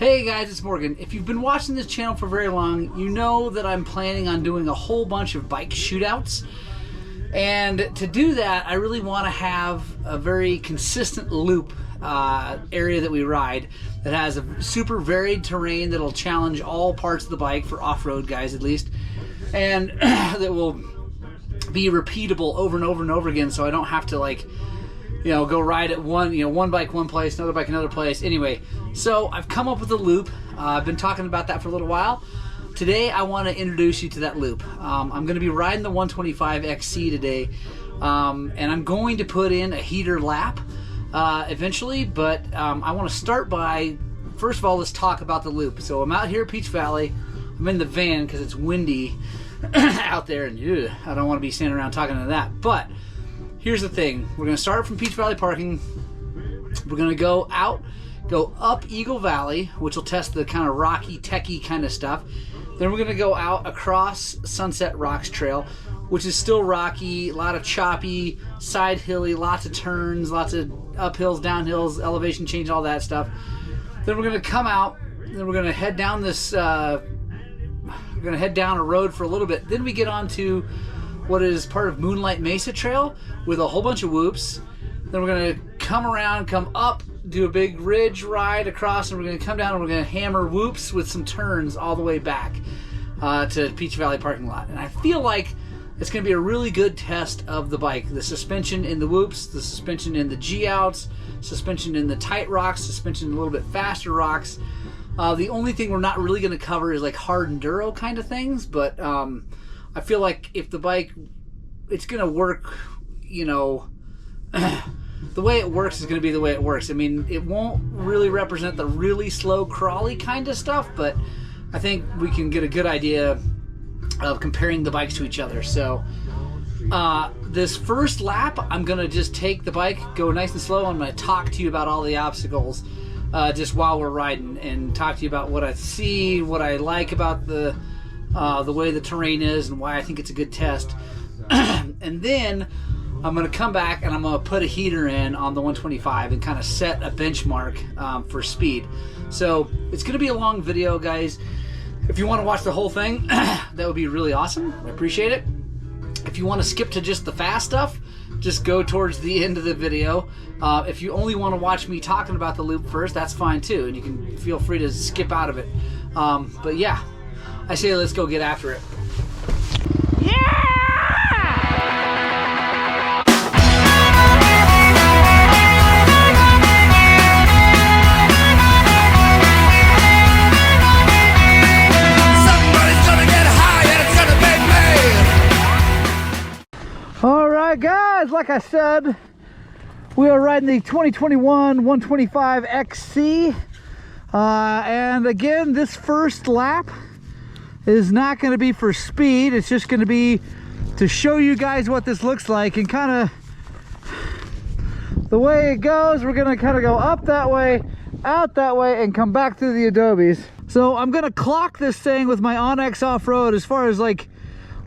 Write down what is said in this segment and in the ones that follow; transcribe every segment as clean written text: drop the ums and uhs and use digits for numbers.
Hey guys, it's Morgan. If you've been watching this channel for very long, you know that I'm planning on doing a whole bunch of bike shootouts. And to do that, I really want to have a very consistent loop area that we ride that has a super varied terrain that'll challenge all parts of the bike, for off-road guys at least, and that will be repeatable over and over and over again, so I don't have to, like, you know, go ride at one bike one place, another bike another place. Anyway, so I've come up with a loop. I've been talking about that for a little while. Today I want to introduce you to that loop. I'm going to be riding the 125 XC today, and I'm going to put in a heater lap eventually, but I want to start by, first of all, let's talk about the loop. So I'm out here at Peach Valley. I'm in the van because it's windy out there, and I don't want to be standing around talking to that. But here's the thing. We're going to start from Peach Valley parking. We're going to go up Eagle Valley, which will test the kind of rocky, techie kind of stuff. Then we're going to go out across Sunset Rocks Trail, which is still rocky, a lot of choppy, side hilly, lots of turns, lots of uphills, downhills, elevation change, all that stuff. Then we're going to come out, then we're going to head down this, we're going to head down a road for a little bit. Then we get on to what is part of Moonlight Mesa Trail with a whole bunch of whoops. Then we're going to come around, come up, do a big ridge ride across, and we're going to come down and we're going to hammer whoops with some turns all the way back to Peach Valley parking lot. And I feel like it's going to be a really good test of the bike. The suspension in the whoops, the suspension in the G-outs, suspension in the tight rocks, suspension in a little bit faster rocks. The only thing we're not really going to cover is like hard enduro kind of things, but I feel like if the bike, it's going to work, you know, the way it works is going to be the way it works. I mean, it won't really represent the really slow crawly kind of stuff, but I think we can get a good idea of comparing the bikes to each other. So this first lap, I'm going to just take the bike, go nice and slow. I'm going to talk to you about all the obstacles just while we're riding, and talk to you about what I see, what I like about the way the terrain is, and why I think it's a good test. And then I'm going to come back and I'm going to put a heater in on the 125 and kind of set a benchmark for speed. So it's going to be a long video, guys. If you want to watch the whole thing, that would be really awesome. I appreciate it. If you want to skip to just the fast stuff, just go towards the end of the video. If you only want to watch me talking about the loop first, that's fine too, and you can feel free to skip out of it. But yeah, I say let's go get after it. Yeah! Alright guys, like I said, we are riding the 2021 125 XC, and again, this first lap is not going to be for speed. It's just going to be to show you guys what this looks like, and kind of the way it goes. We're going to kind of go up that way, out that way, and come back through the adobes. So I'm going to clock this thing with my Onyx off-road as far as like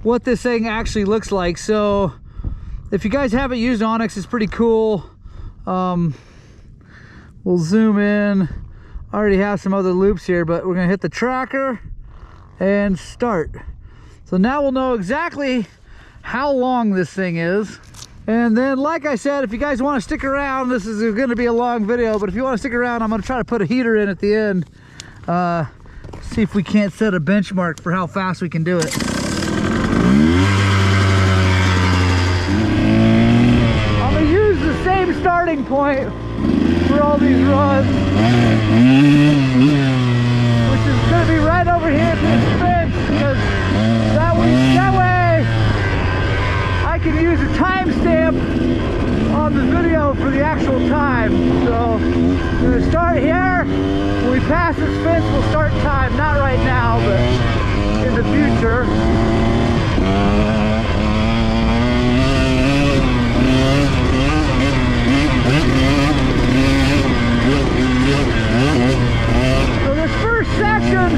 what this thing actually looks like. So if you guys haven't used Onyx, it's pretty cool. We'll zoom in. I already have some other loops here, but we're gonna hit the tracker and start. So now we'll know exactly how long this thing is. And then, like I said, if you guys want to stick around, this is going to be a long video, but if you want to stick around, I'm going to try to put a heater in at the end. See if we can't set a benchmark for how fast we can do it. I'm going to use the same starting point for all these runs, which is going to be right over here at this fence, because that way I can use a timestamp on the video for the actual time. So I'm going to start here. When we pass this fence, we'll start time. Not right now, but in the future. So this first section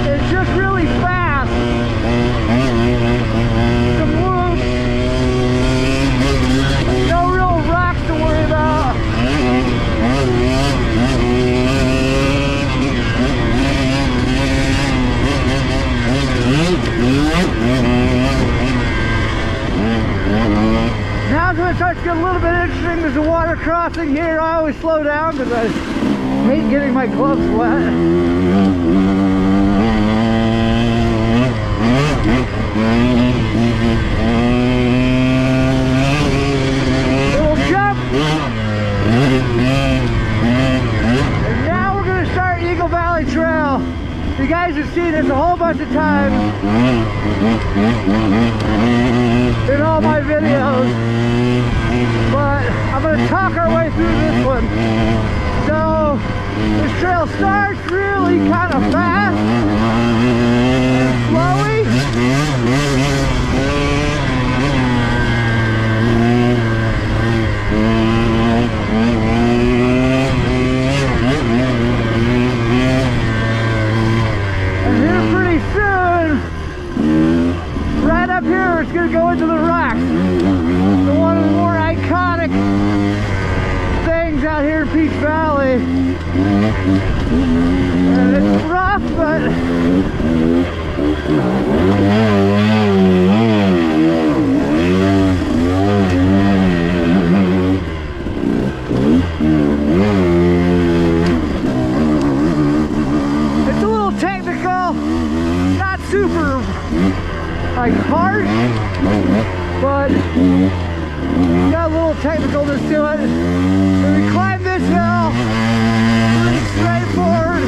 is just really fast. Some whoops. No real rocks to worry about. crossing here, I always slow down because I hate getting my gloves wet. Little jump. And now we're going to start Eagle Valley Trail. You guys have seen this a whole bunch of times in all my videos, but I'm going to talk our way through this one. So this trail starts really kind of fast and flowy. And here pretty soon, right up here, it's going to go into the rocks. So one of the more iconic things out here in Peach Valley. And it's rough, but it's a little technical, not super like harsh, but got a little technicalness to it. When we climb this hill, pretty straightforward.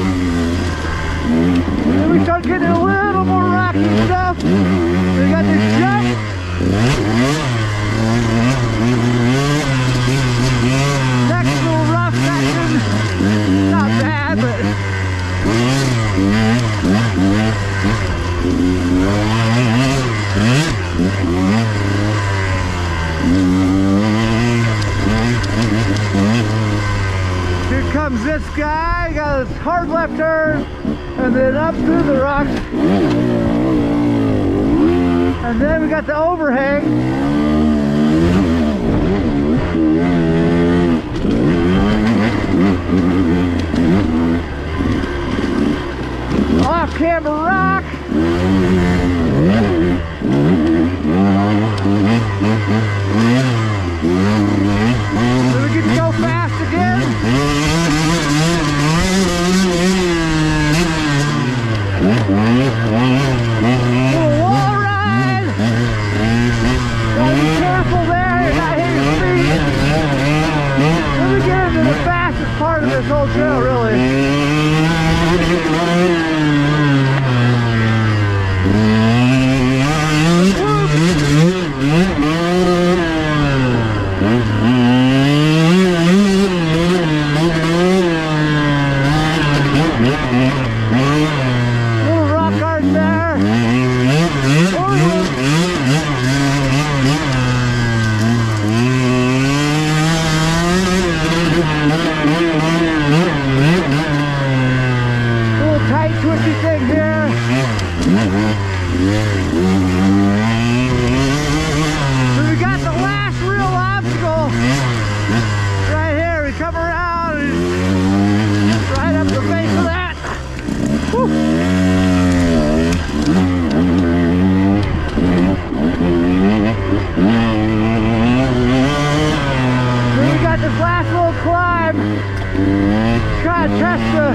Then we start getting a little more rocky stuff. We got this jump. Next little rough section. Not bad, but here comes this guy, got this hard left turn, and then up through the rocks. And then we got the overhang. Off-camber rock. So we can go fast again. Little wall ride. Gotta be careful there, you're not hitting your feet. Then we get into the fastest part of this whole trail, really. Little rock garden there. Little tight twisty thing here. So we got the last real obstacle right here. We come around and right up the face of that. Whew. Then we got this last little climb. Try to test the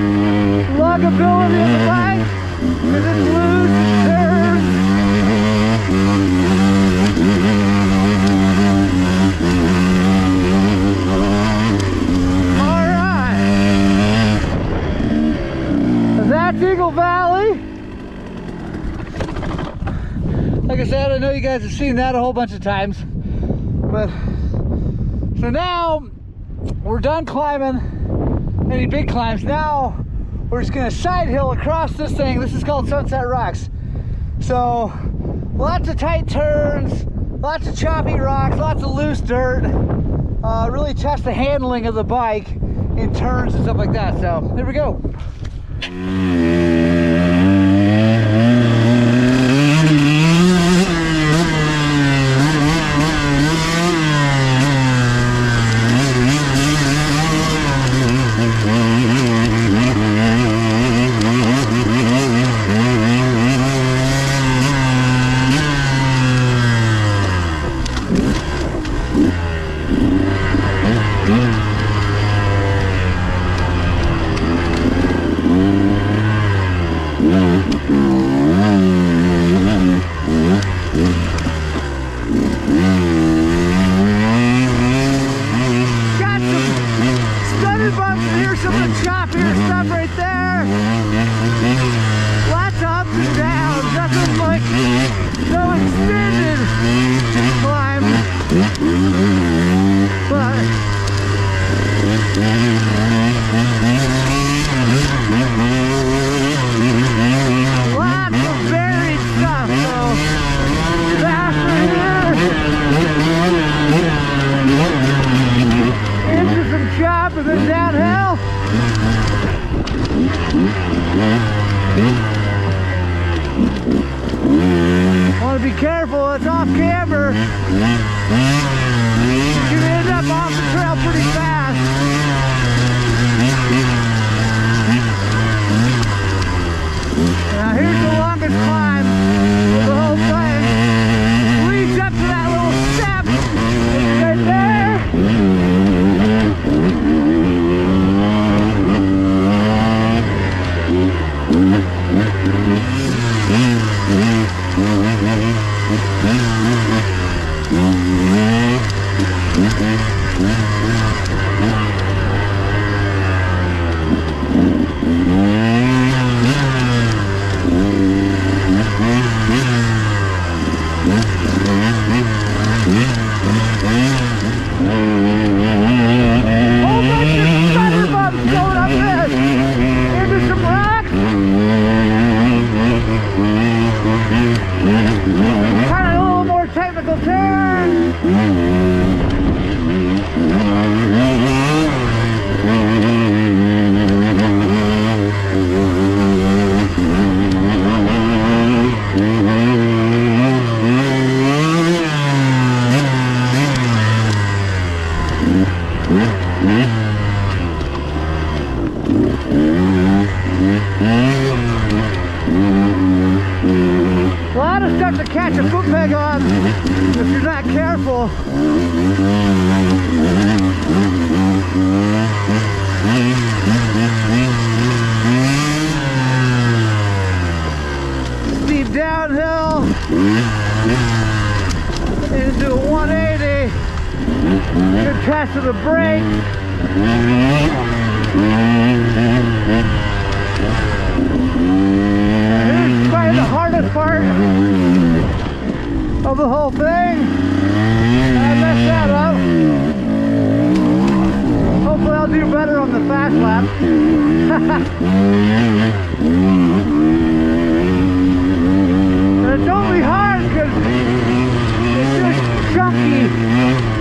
lugability of the bike because it's loose, it curves. Alright. That's Eagle Valley. Like I said, I know you guys have seen that a whole bunch of times. But so now we're done climbing any big climbs. Now we're just gonna side hill across this thing. This is called Sunset Rocks. So lots of tight turns, lots of choppy rocks, lots of loose dirt. Really test the handling of the bike in turns and stuff like that. So here we go. here stuff right there. Lots of ups and downs. Nothing like no extended climb. But lots of varied stuff. So faster here. Into some chop and then downhill. Want to be careful, it's off camber. You can end up off the trail pretty fast. Now here's the longest climb of the whole thing. Leads up to that little step right there. A lot of stuff to catch a foot peg on if you're not careful. Steep downhill into a 180. Good test of the brake. Here's probably the hardest part of the whole thing. I messed that up. Hopefully I'll do better on the fast lap. And it's only hard because it's just chunky.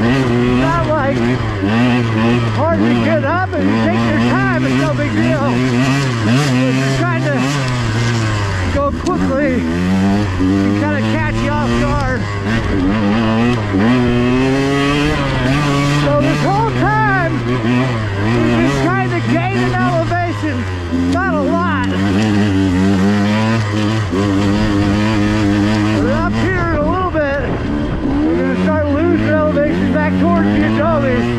It's not like hard to get up and you take your time, it's no big deal. If you're trying to go quickly, it kind of catch you off guard. So this whole time, we've been trying to gain an elevation, not a lot. But up here in a little bit, we're going to start losing elevation back towards the adobes.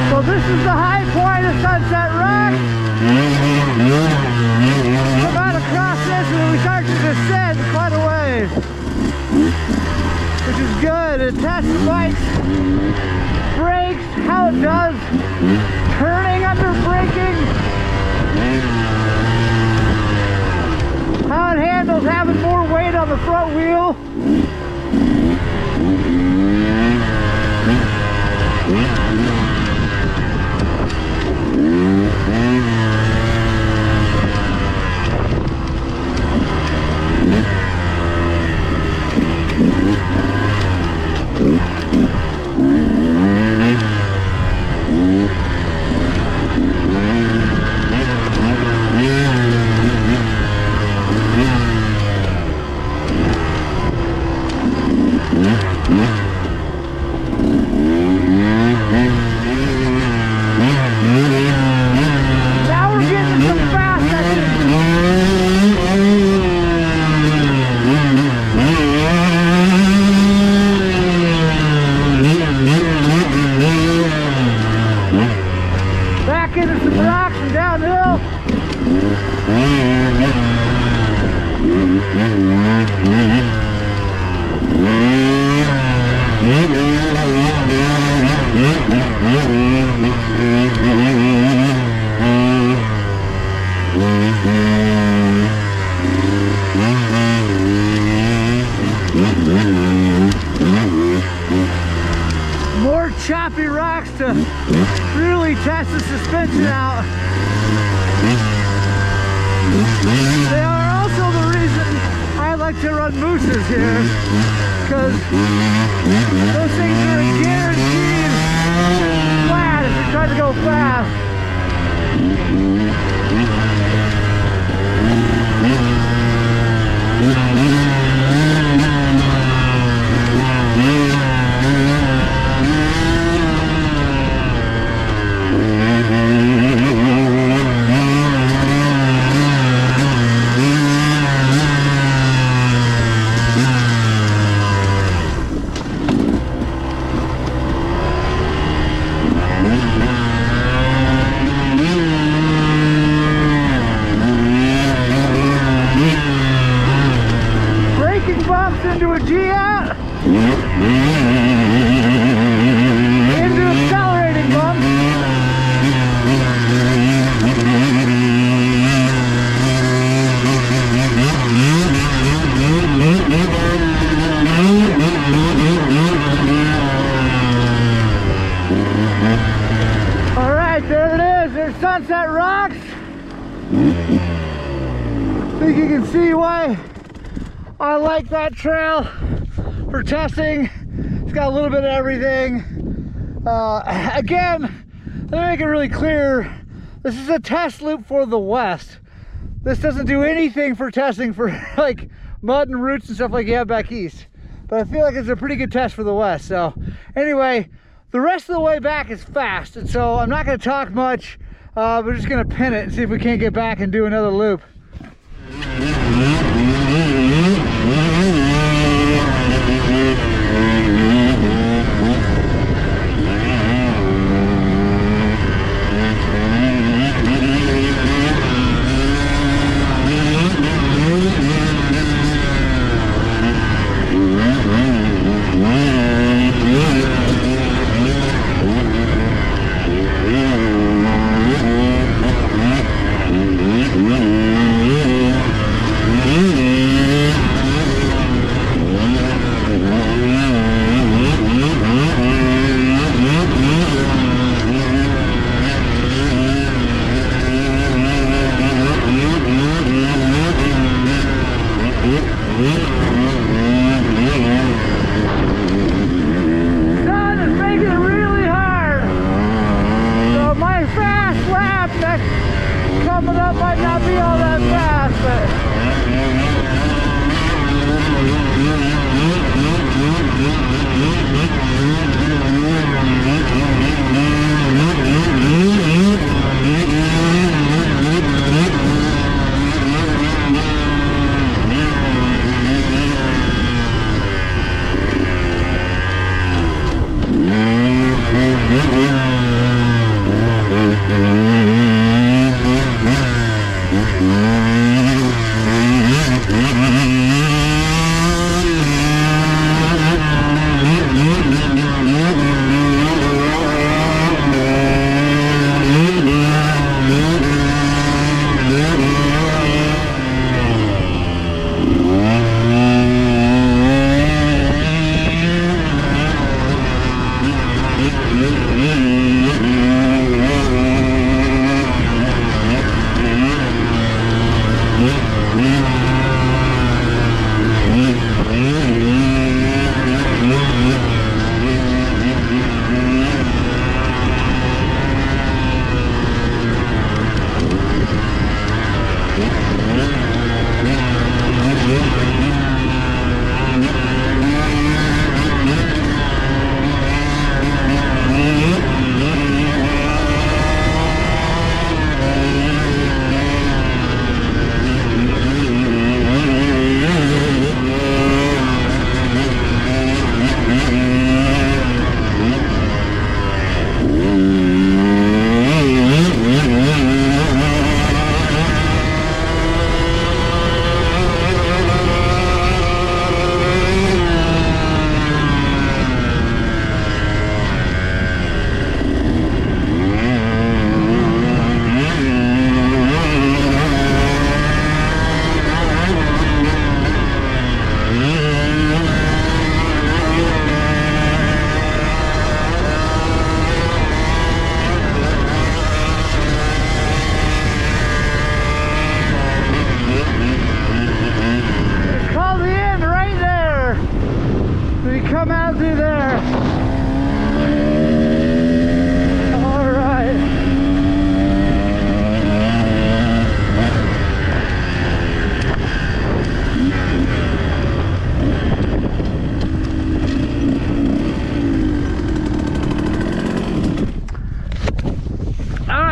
So this is the high point of Sunset Rock. Come out across this and we start to descend quite a ways, which is good. It tests the bike's brakes, how it does turning under braking, how it handles having more weight on the front wheel. back into some rocks and downhill. More choppy rocks to really test the suspension out. They are also the reason I like to run mooses here, because those things are a guaranteed flat if you're trying to go fast. Into a G-out, into accelerating bump. All right, there it is. There's Sunset Rocks. I think you can see why I like that trail for testing. It's got a little bit of everything. Again, let me make it really clear. This is a test loop for the West. This doesn't do anything for testing for like mud and roots and stuff like you have back east. But I feel like it's a pretty good test for the West. So anyway, the rest of the way back is fast. And so I'm not gonna talk much. We're just gonna pin it and see if we can't get back and do another loop. Coming up might not be all that fast, but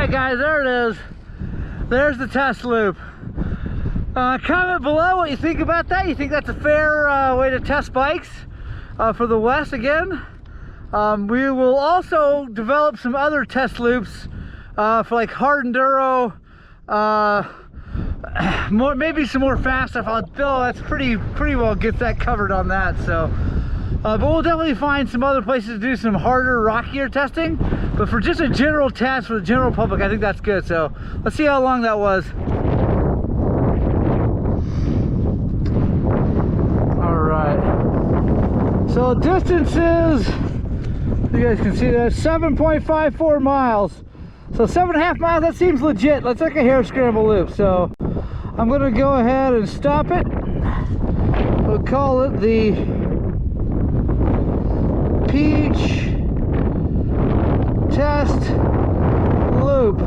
right, guys, there it is. There's the test loop. Comment below what you think about that. You think that's a fair way to test bikes for the West again? We will also develop some other test loops for like hard enduro, maybe some more fast stuff. That's pretty well gets that covered on that. So, but we'll definitely find some other places to do some harder, rockier testing. But for just a general test for the general public, I think that's good. So let's see how long that was. All right. So distances, you guys can see that 7.54 miles. So 7.5 miles, that seems legit. Let's take a hair scramble loop. So I'm gonna go ahead and stop it. We'll call it the Peach Test Loop.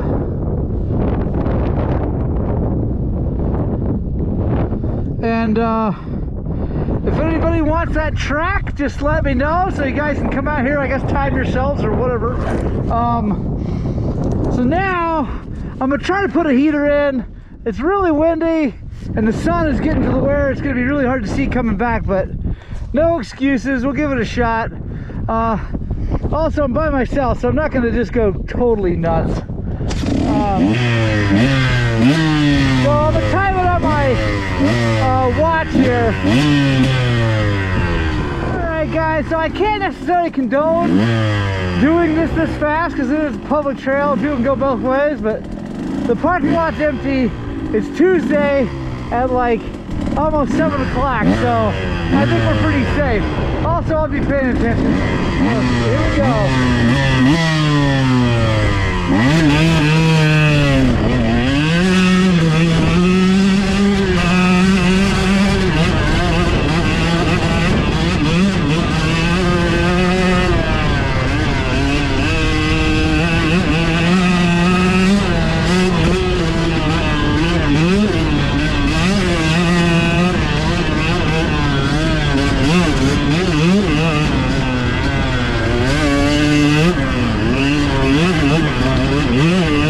And if anybody wants that track, just let me know so you guys can come out here, I guess time yourselves or whatever. So now I'm gonna try to put a heater in. It's really windy and the sun is getting to the where it's gonna be really hard to see coming back, but no excuses, we'll give it a shot. Also, I'm by myself, so I'm not gonna just go totally nuts. So I'm gonna time it on my watch here. Alright guys, so I can't necessarily condone doing this fast because it is a public trail, people can go both ways, but the parking lot's empty. It's Tuesday at like almost 7 o'clock, so I think we're pretty safe. Also, I'll be paying attention. Here we go. Yeah.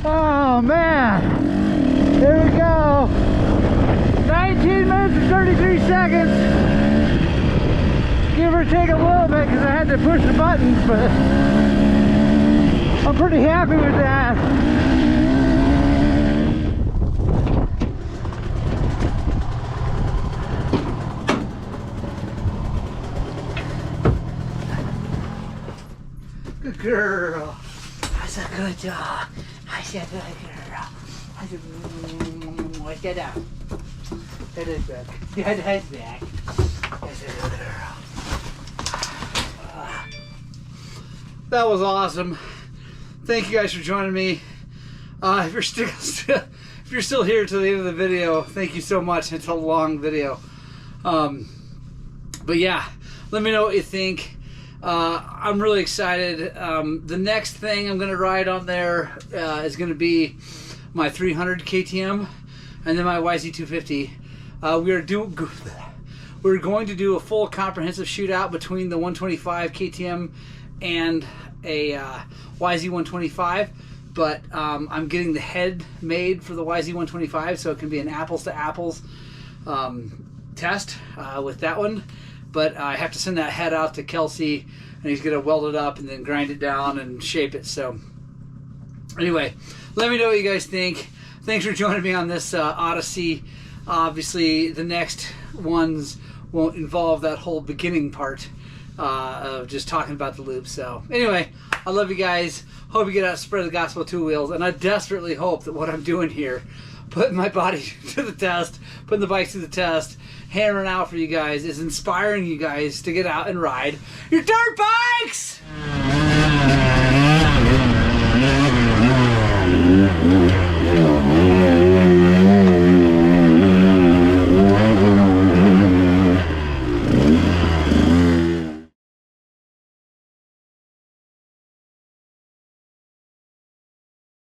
Oh man, here we go. 19 minutes and 33 seconds. Give or take a little bit because I had to push the buttons, but I'm pretty happy with that. Good girl. That's a good job. That's a good girl. What's that up? That is back. Yeah, that's back. That's a good girl. That was awesome. Thank you guys for joining me. If you're still here to the end of the video, thank you so much. It's a long video. But yeah, let me know what you think. I'm really excited. The next thing I'm going to ride on there is going to be my 300 KTM and then my YZ250. We're going to do a full comprehensive shootout between the 125 KTM and a YZ125, but I'm getting the head made for the YZ125, so it can be an apples to apples test with that one. But I have to send that head out to Kelsey, and he's going to weld it up and then grind it down and shape it. So anyway, let me know what you guys think. Thanks for joining me on this Odyssey. Obviously, the next ones won't involve that whole beginning part of just talking about the loop. So anyway, I love you guys. Hope you get out and spread the gospel of two wheels. And I desperately hope that what I'm doing here, putting my body to the test, putting the bikes to the test, hammering out for you guys is inspiring you guys to get out and ride your dirt bikes!